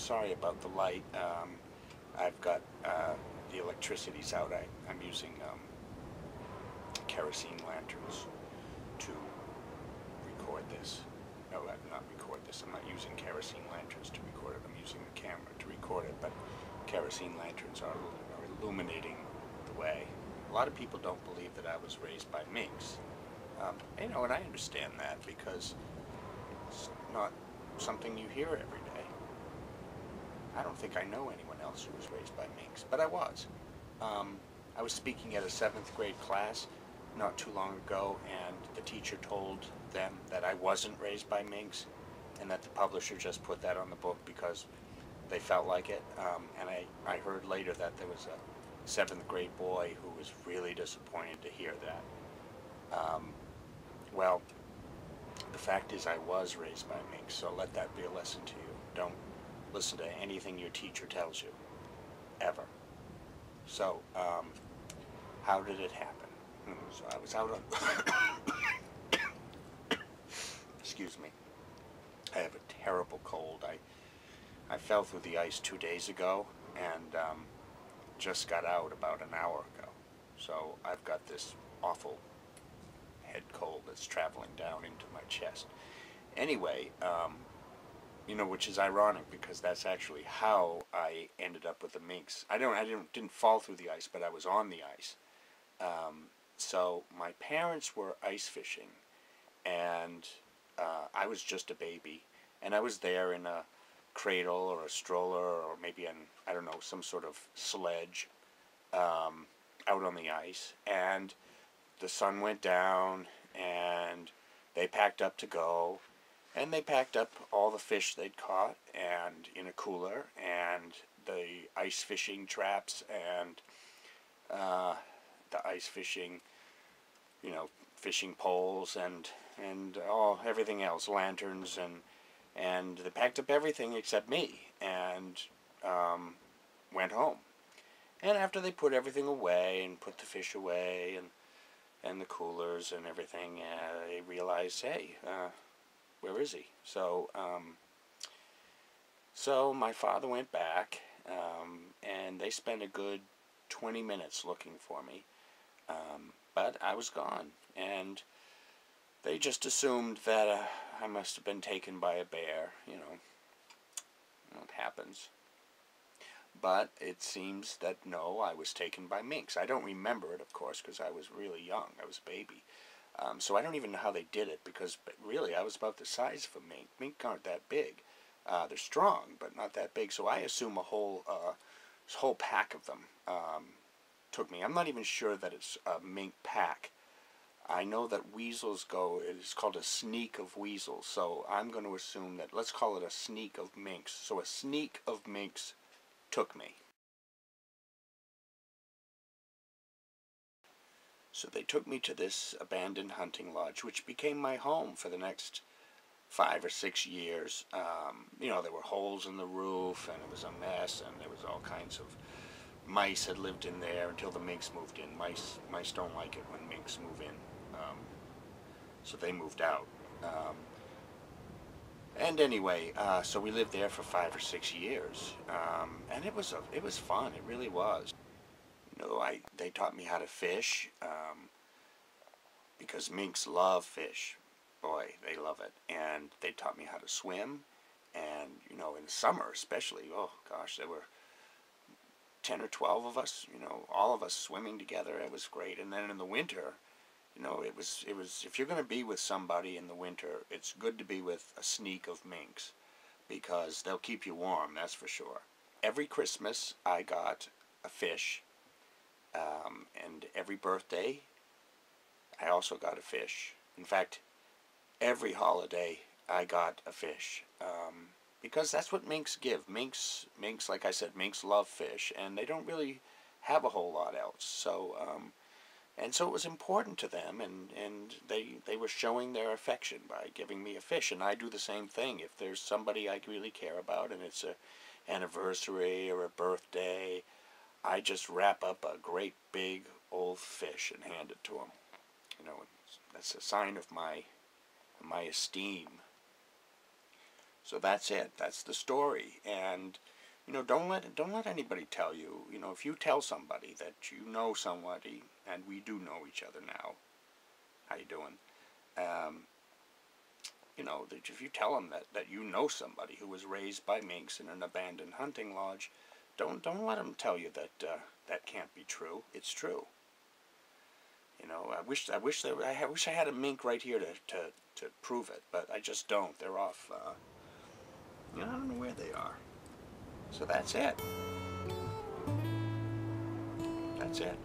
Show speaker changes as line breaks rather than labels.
sorry about the light. I've got the electricity's out. I'm using kerosene lanterns to record this. No, not record this. I'm not using kerosene lanterns to record it. I'm using the camera to record it, but kerosene lanterns are illuminating the way. A lot of people don't believe that I was raised by minks. And I understand that because it's not something you hear every day. I don't think I know anyone else who was raised by minks, but I was. I was speaking at a 7th grade class not too long ago, and the teacher told them that I wasn't raised by minks, and that the publisher just put that on the book because they felt like it. And I heard later that there was a 7th grade boy who was really disappointed to hear that. Well, the fact is I was raised by minks, so let that be a lesson to you. Don't listen to anything your teacher tells you, ever. So, how did it happen? So I was out on... Excuse me. I have a terrible cold. I fell through the ice 2 days ago, and just got out about an hour ago. So I've got this awful head cold that's traveling down into my chest. Anyway, which is ironic because that's actually how I ended up with the minks. I didn't fall through the ice, but I was on the ice. So my parents were ice fishing, and I was just a baby, and I was there in a cradle or a stroller or maybe I don't know, some sort of sledge out on the ice, and the sun went down, and they packed up to go, and they packed up all the fish they'd caught and in a cooler, and the ice fishing traps, and the ice fishing, fishing poles, and everything else, lanterns, and they packed up everything except me, and went home. And after they put everything away and put the fish away and the coolers and everything, they realized, hey, where is he? So my father went back, and they spent a good 20 minutes looking for me, but I was gone, and they just assumed that I must have been taken by a bear. It happens. But it seems that no, I was taken by minks. I don't remember it, of course, because I was really young. I was a baby. So I don't even know how they did it, because really I was about the size of a mink. Mink aren't that big. They're strong, but not that big. So I assume a whole pack of them took me. I'm not even sure that it's a mink pack. I know that weasels it's called a sneak of weasels. So I'm going to assume that, let's call it a sneak of minks. So a sneak of minks took me. So they took me to this abandoned hunting lodge, which became my home for the next 5 or 6 years. There were holes in the roof, and it was a mess, and there was all kinds of mice had lived in there until the minks moved in. Mice don't like it when minks move in, so they moved out. And anyway, so we lived there for 5 or 6 years, and it was fun. It really was. They taught me how to fish, because minks love fish. Boy, they love it. And they taught me how to swim, and in the summer especially, oh gosh, there were 10 or 12 of us, all of us swimming together. It was great. And then in the winter, it was if you're going to be with somebody in the winter, it's good to be with a sneak of minks, because they'll keep you warm, that's for sure. Every Christmas I got a fish, and every birthday I also got a fish. In fact, every holiday I got a fish, because that's what minks give. Minks, like I said, minks love fish, and they don't really have a whole lot else. So, and so it was important to them, and they were showing their affection by giving me a fish. And I do the same thing. If there's somebody I really care about, and it's an anniversary or a birthday, I just wrap up a great big old fish and hand it to them. That's a sign of my esteem. So that's it. That's the story. And you know, don't let anybody tell you. You know, if you tell somebody that you know somebody, and we do know each other now. How you doing? You know, that if you tell them that you know somebody who was raised by minks in an abandoned hunting lodge, don't let them tell you that that can't be true. It's true. You know, I wish I had a mink right here to prove it, but I just don't. They're off. You know, I don't know where they are. So that's it. That's it.